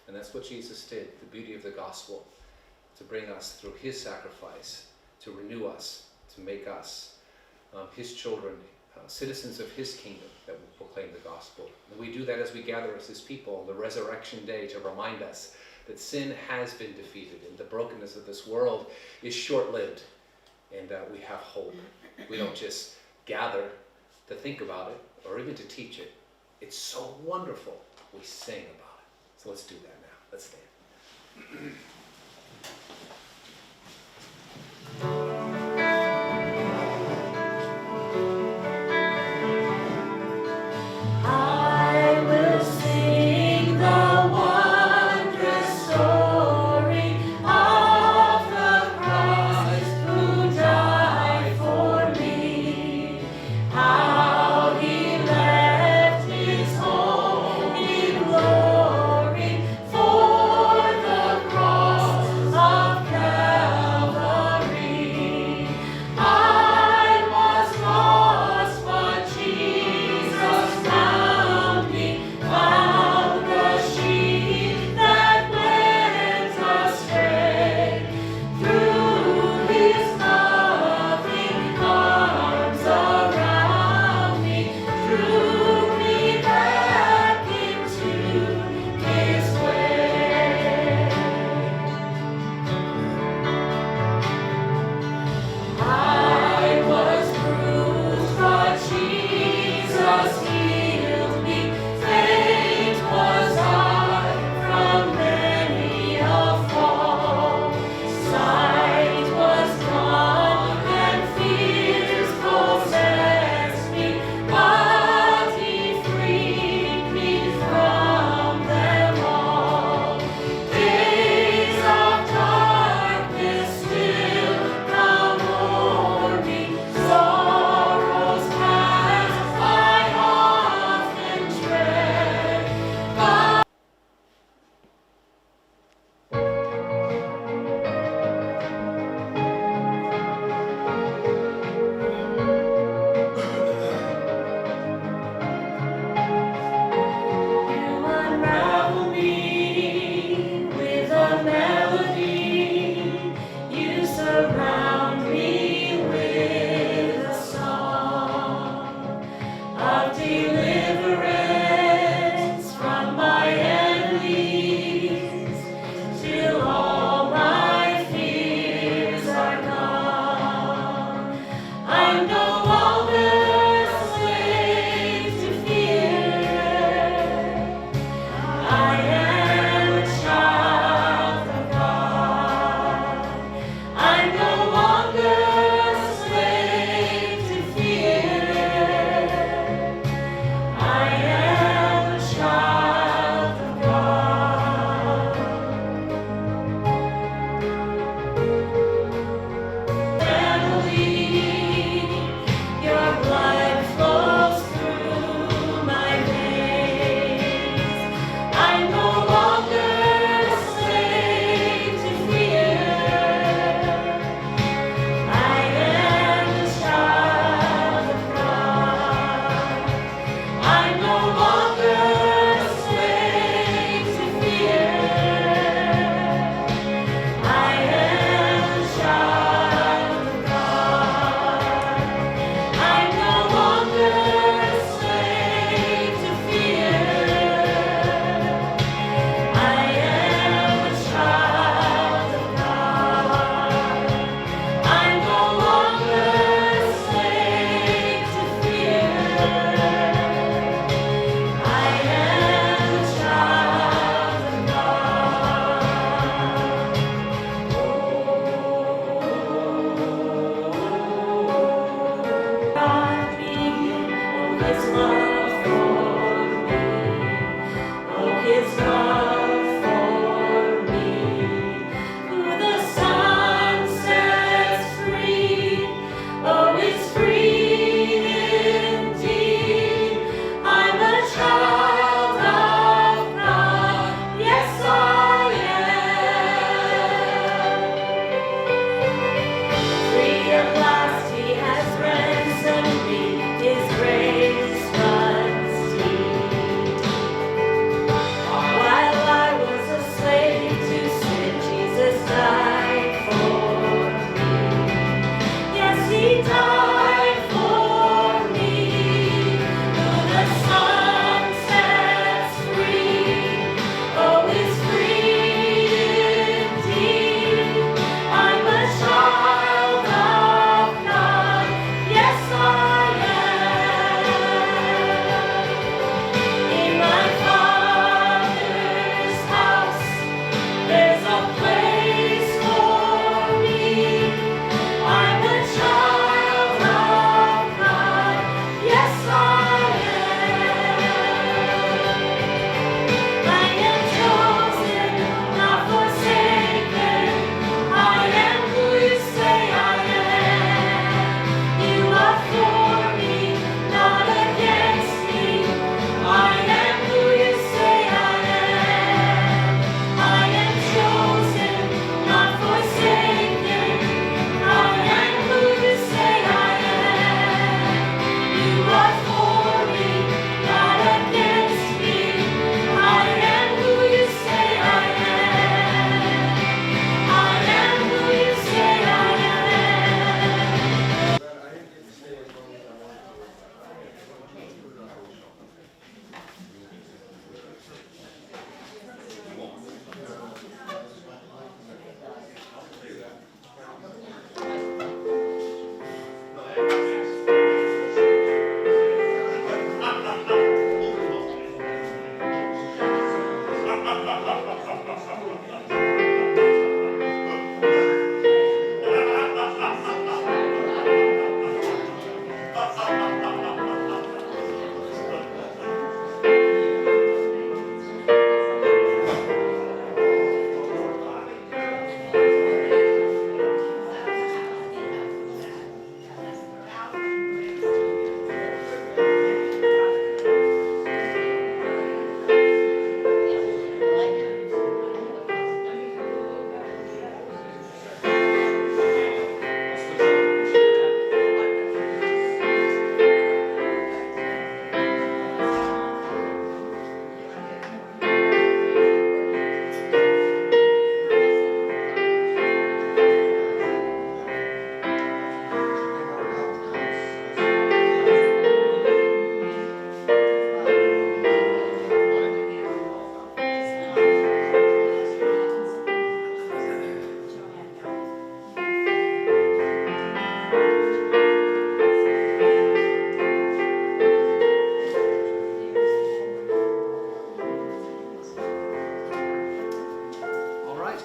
And that's what Jesus did, the beauty of the gospel, to bring us through his sacrifice, to renew us, to make us his children, citizens of his kingdom that will proclaim the gospel. And we do that as we gather as his people on the resurrection day to remind us that sin has been defeated and the brokenness of this world is short-lived, and we have hope. We don't just gather to think about it or even to teach it. It's so wonderful. We sing about it. So let's do that now. Let's stand. Of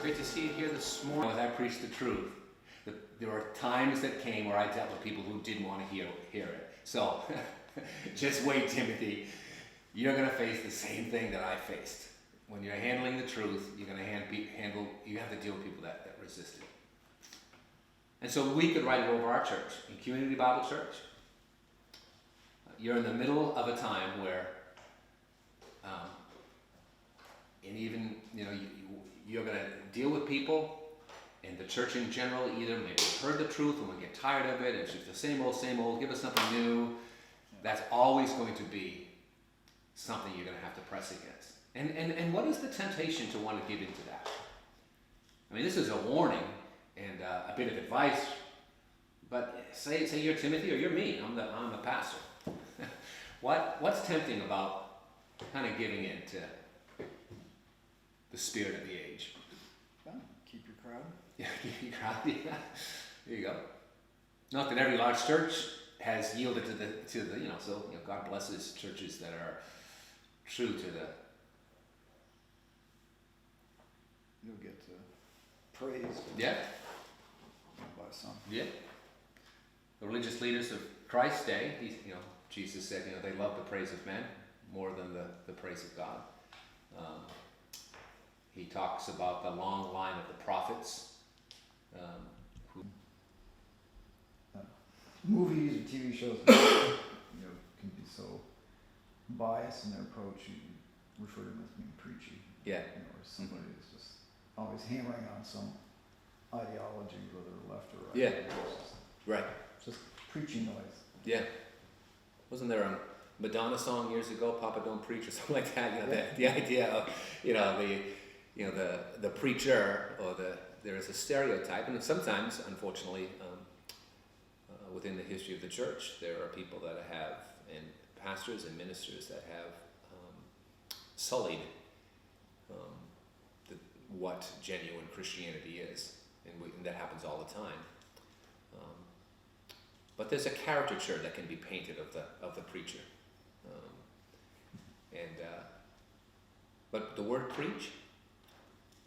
Great to see you here this morning as I preach the truth. There were times that came where I dealt with people who didn't want to hear it. So, just wait, Timothy. You're going to face the same thing that I faced. When you're handling the truth, you're going to you have to deal with people that resist it. And so we could write it over our church, in Community Bible Church. You're in the middle of a time where, and even, you're going to deal with people, and the church in general either maybe heard the truth and we get tired of it, and it's just the same old, give us something new. That's always going to be something you're going to have to press against. And what is the temptation to want to give into that? I mean, this is a warning and a bit of advice, but say you're Timothy or you're me. I'm the pastor. What's tempting about kind of giving in to the spirit of the age? Well, keep your crowd. Yeah, keep your crowd. Yeah. There you go. Not that every large church has yielded to the so God blesses churches that are true to the. You'll get praised. Yeah. By some. Yeah. The religious leaders of Christ's day, Jesus said, they love the praise of men more than the praise of God. He talks about the long line of the prophets. Movies or TV shows, can be so biased in their approach. You refer to them as being preachy. Yeah. Or somebody is just always hammering on some ideology, whether left or right. Yeah. It's just preachy noise. Yeah. Wasn't there a Madonna song years ago, "Papa Don't Preach" or something like that? The idea of the preacher or there is a stereotype, and sometimes, unfortunately, within the history of the church, there are people that have, and pastors and ministers that have sullied what genuine Christianity is, and that happens all the time. But there's a caricature that can be painted of the preacher, but the word "preach."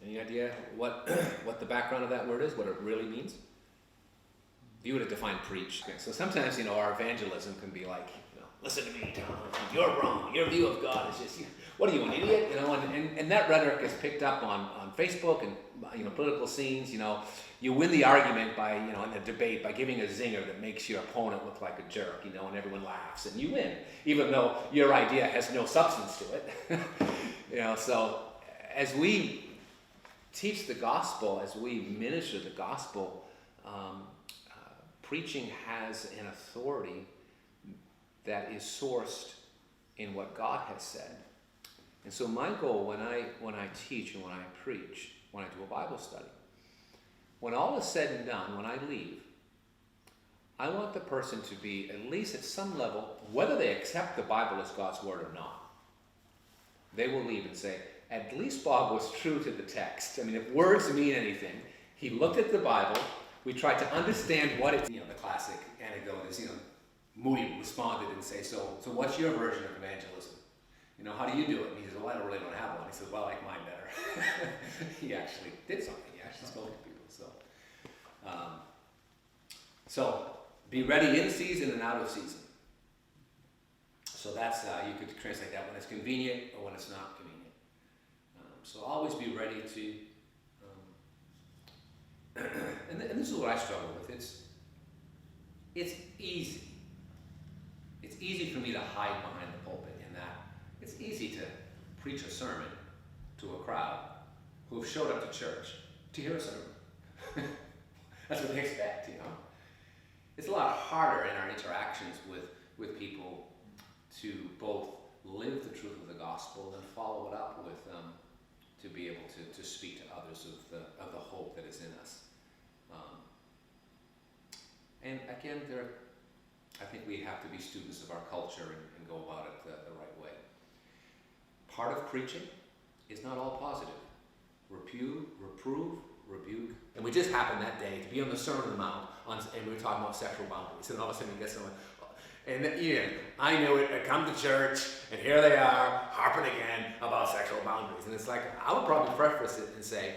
Any idea what the background of that word is? What it really means? If you were to define "preach," so sometimes our evangelism can be like, listen to me, Tom. You're wrong. Your view of God is just, what are you, an idiot? And that rhetoric is picked up on Facebook and political scenes. You win the argument by in the debate by giving a zinger that makes your opponent look like a jerk, and everyone laughs and you win, even though your idea has no substance to it. So as we teach the gospel, as we minister the gospel, preaching has an authority that is sourced in what God has said. And so my goal when I teach and when I preach, when I do a Bible study, when all is said and done, when I leave, I want the person to be, at least at some level, whether they accept the Bible as God's word or not, they will leave and say, at least Bob was true to the text. I mean, if words mean anything, he looked at the Bible, we tried to understand what it, the classic anecdote is, Moody responded and say, so what's your version of evangelism? How do you do it? And he says, well, I don't really have one. He says, well, I like mine better. he actually did something. He actually spoke to people. So be ready in season and out of season. So that's, you could translate that when it's convenient or when it's not convenient. So always be ready to, and this is what I struggle with. It's easy. It's easy for me to hide behind the pulpit in that it's easy to preach a sermon to a crowd who have showed up to church to hear a sermon. That's what they expect, you know. It's a lot harder in our interactions with people to both live the truth of the gospel and follow it up with to be able to speak to others of the hope that is in us. And again, I think we have to be students of our culture and go about it the right way. Part of preaching is not all positive. Reprove, rebuke. And we just happened that day to be on the Sermon on the Mount, and we were talking about sexual boundaries. And all of a sudden you get someone, and I knew it. I come to church, and here they are, harping again about sexual boundaries. And it's like, I would probably preface it and say,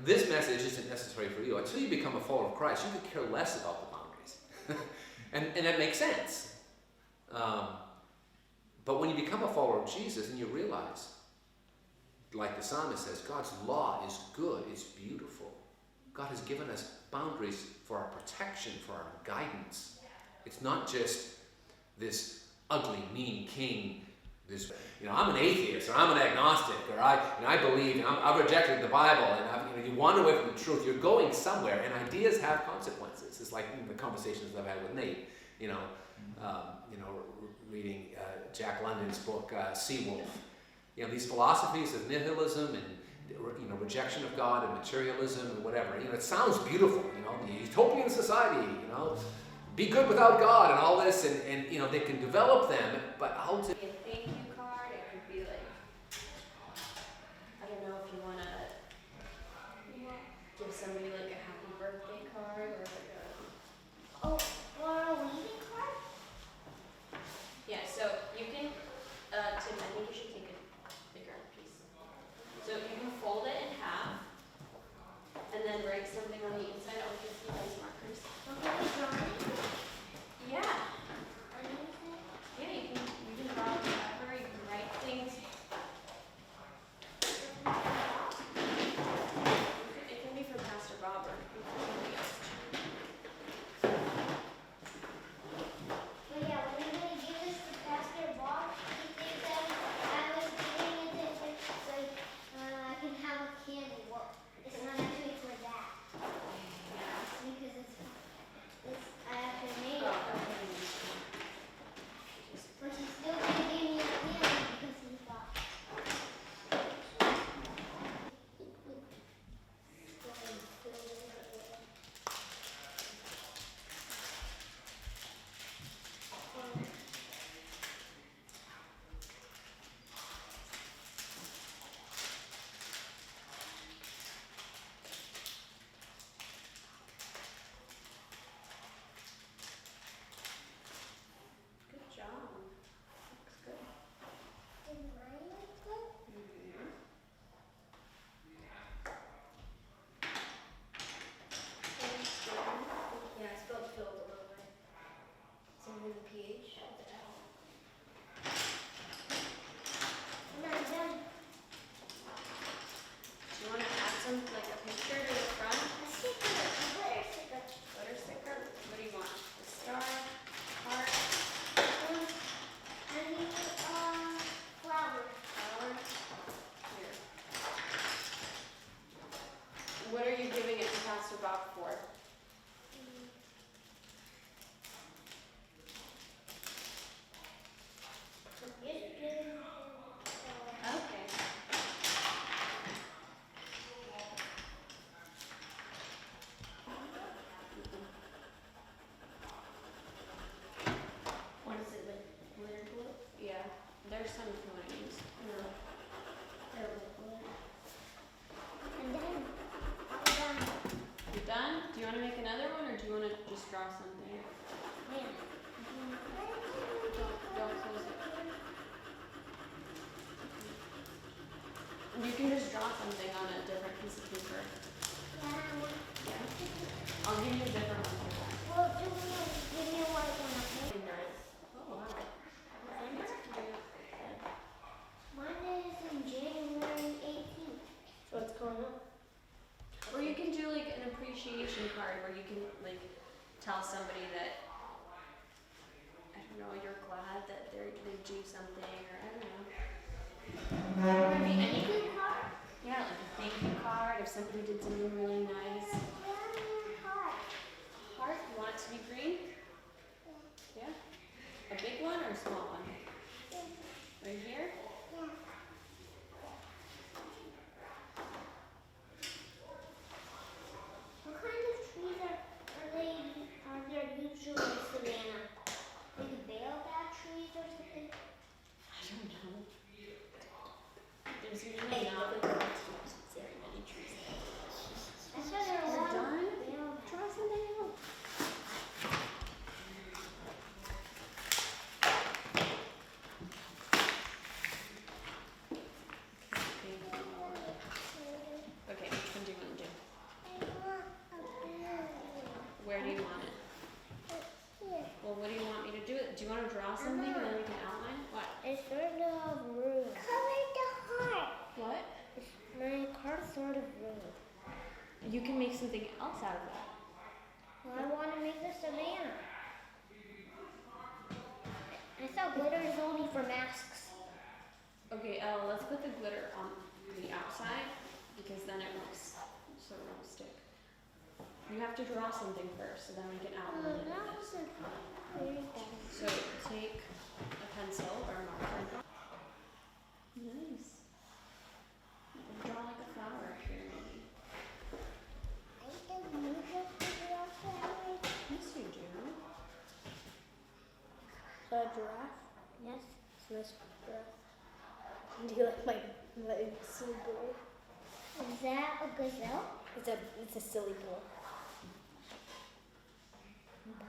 this message isn't necessary for you. Until you become a follower of Christ, you could care less about the boundaries. and that makes sense. But when you become a follower of Jesus and you realize, like the psalmist says, God's law is good, it's beautiful. God has given us boundaries for our protection, for our guidance. It's not just this ugly, mean king. This, I'm an atheist, or I'm an agnostic, or I believe, I've rejected the Bible, and you wander away from the truth. You're going somewhere, and ideas have consequences. It's like the conversations I've had with Nate. Reading Jack London's book Seawolf. These philosophies of nihilism and rejection of God and materialism and whatever. It sounds beautiful. The utopian society. Be good without God and all this, and they can develop them, but ultimately. A thank you card. It could be like, I don't know if you want to give somebody like a happy birthday card or like a. Oh, or a wedding card? Yeah, so you can, Tim, I think you should take a bigger piece. So you can fold it in half and then write something on the inside. I'll give you guys markers. Yeah. Yeah, you can draw whatever, you can write things. It can be for Pastor Bob or it can be for somebody else. But yeah, when you're gonna give this to Pastor Bob, he thinks that I was giving it to him so I can have a candy. Well, it's not actually for that. Yeah. Because it's I actually made it. But he's still gonna give me a candy because he thought. Good job. Looks good. Yeah, I spelled filled a little bit. Same with the PH with the L. I'm not done. Do you want to add some, like a picture to the front? A sticker, a glitter sticker. Glitter sticker? What do you want? A star? Heart? I need flower. Flower? Here. What are you giving it to Pastor Bob for? Okay. What is it, like glitter glue? Yeah, there's some if you want to use. No. They're like glitter. And then, I'm done. You done? Do you want to make another one or do you want to just draw something? Man. Don't close it. You can just draw something on a different tell somebody that, I don't know, you're glad that they do something, or I don't know. It could be anything. Yeah, like a thank you card if somebody did something really nice. Heart, you want it to be green? Yeah. A big one or a small one? Right here? What kind of trees are there usually in Savannah? Like baobab trees or something? I don't know. There's usually not very many trees. I saw there are a You're lot of done? baobab. Try something else. Okay, which one do you want to do? Where do you want it? Well, what do you want me to do? Do you want to draw something and then we can outline? What? It's sort of rude. Color the heart. What? My card's sort of rude. You can make something else out of that. Well, I want to make the savannah. I thought glitter is only for masks. Okay, let's put the glitter on the outside because then it won't, so it won't stick. You have to draw something first, so then we can outline it. That in this. wasn't very bad. So take a pencil or a marker. Nice. You can draw like a flower up here, maybe. I don't know how to draw flowers. Yes, you do. A giraffe? Yes. It's a nice giraffe. Do you like my silly boy? Is that a gazelle? It's a silly bull.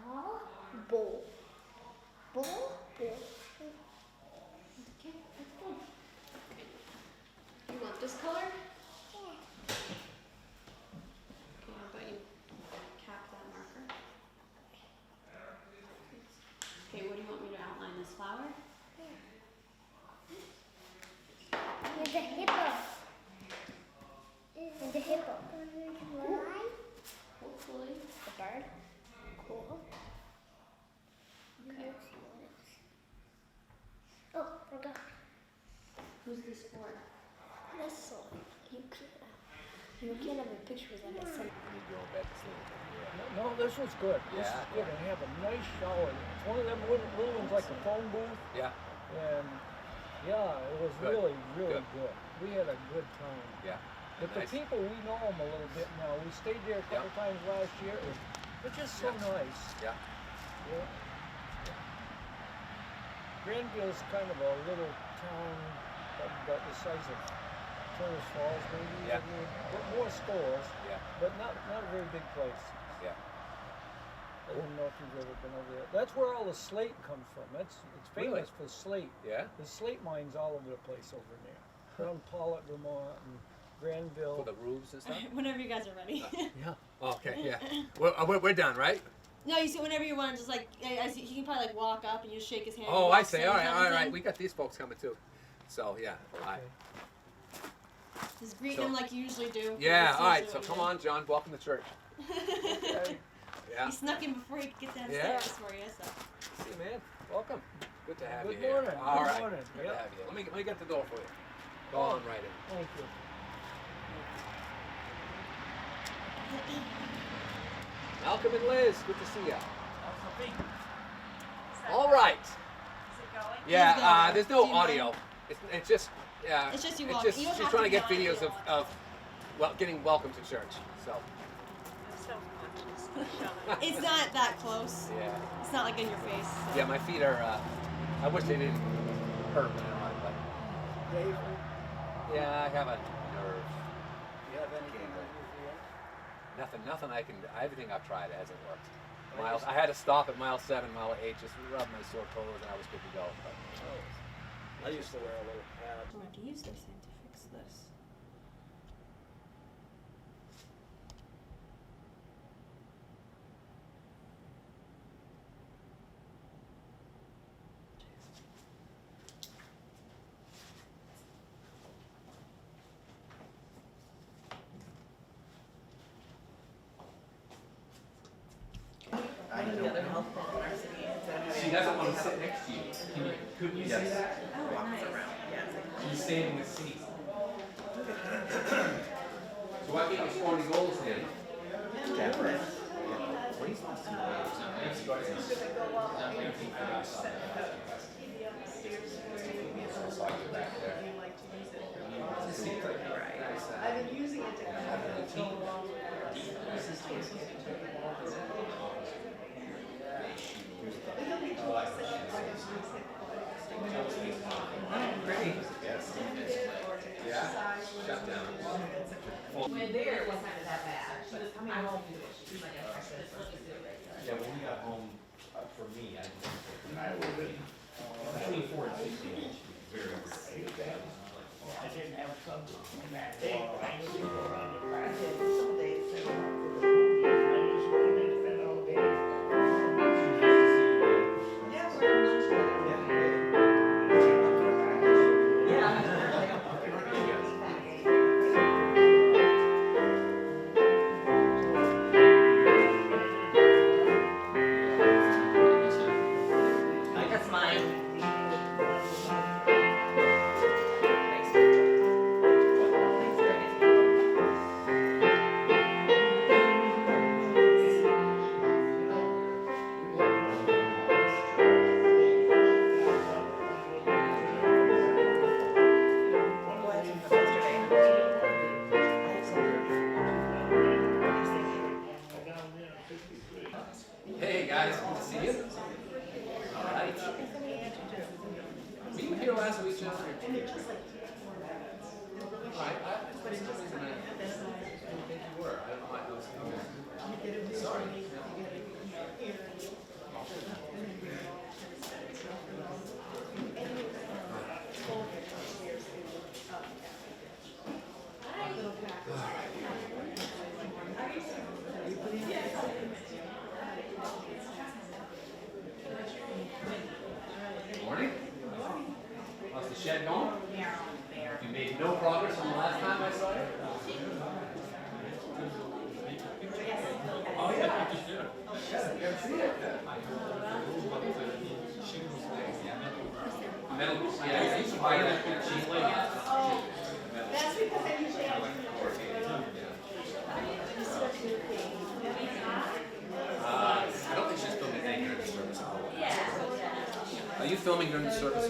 Ball? Bull. Bull? Bull. Okay, that's good. You want this color? Yeah. Okay, how about you cap that marker? Okay, what do you want me to outline? This flower? There's a hippo. There's a hippo. Why? Hopefully. A bird. Cool. Okay. Oh, forgot. Who's this for? This one. You can't have a picture of that. No, this was good. This Yeah, is good. And have a nice shower. It's one of them little ones like a phone booth. Yeah, And yeah, it was Good. really, really Good. good. We had a good time. yeah. But Nice. the people, we know them a little bit now. We stayed there a couple times last year. They're just so Yeah. nice. Yeah. Yeah. Granville's kind of a little town about the size of Turner's Falls, maybe. Yeah. But more stores, Yeah, but not a very big place. yeah. I don't know if you've ever been over there. That's where all the slate comes from. It's Really? famous for slate. Yeah? There's slate mines all over the place over there. Around Pollock, Vermont, and Granville. For the roofs and stuff? Whenever you guys are ready. Yeah. Okay, yeah. We're done, right? No, you see, whenever you want, just like he can probably like walk up and you just shake his hand. Oh, and I walk say. in All right, kind all of right. thing. We got these folks coming too. So, yeah. All right. Okay. Just greet So- him like you usually do. Yeah, That's all right. usually So what come you on, John. Welcome to church. Okay. Yeah. He snuck in before he could get downstairs for you. So. See you, man. Welcome. Good to have Good you here. morning. All Good right. morning. Good Yep. to have you. Let me get the door for you. Go on right in. Thank you. Malcolm and Liz, good to see you. All right. Yeah, going. there's no Do you mind? audio. It's just, yeah. It's just you it's walk- just you don't she's have trying to to get be on videos video. of well, getting welcome to church. So, It's not that close. yeah. It's not like in your face. So. Yeah, my feet are, I wish they didn't hurt when I run, but yeah, I have a nerve. You have anything that Nothing I can, everything I've tried hasn't worked. I had to stop at mile 7, mile 8, just rub my sore toes and I was good to go. But, I used to wear a little pad. I'm going to use this thing to fix this. finding other health plans in our city. She doesn't want to sit next to you. Couldn't you say that? Walks around, yeah, it's like, She's saving the seat. So what get your 40 goals then? I've been using it to kind When there, it wasn't that bad, but I won't do it. She's like, I said, let's just do it right there. Yeah, when we got home, for me, I 24 and 16 inch, very rare. I didn't have something on that day, but I used to go around the back. some days, so I used to go in the all day. yeah, we're, that's mine. Hey guys, good to see you. All right. Were you here last week, John? I for some reason I didn't think you were. I don't know why I was. Sorry. Morning. How's the shed going? You made no progress from the last time I saw you? Oh, yeah. Good to see you. Metal, yeah, I used to buy that cheaply. That's because I usually have. I don't think she's filming anything during the service. Are you filming during the service?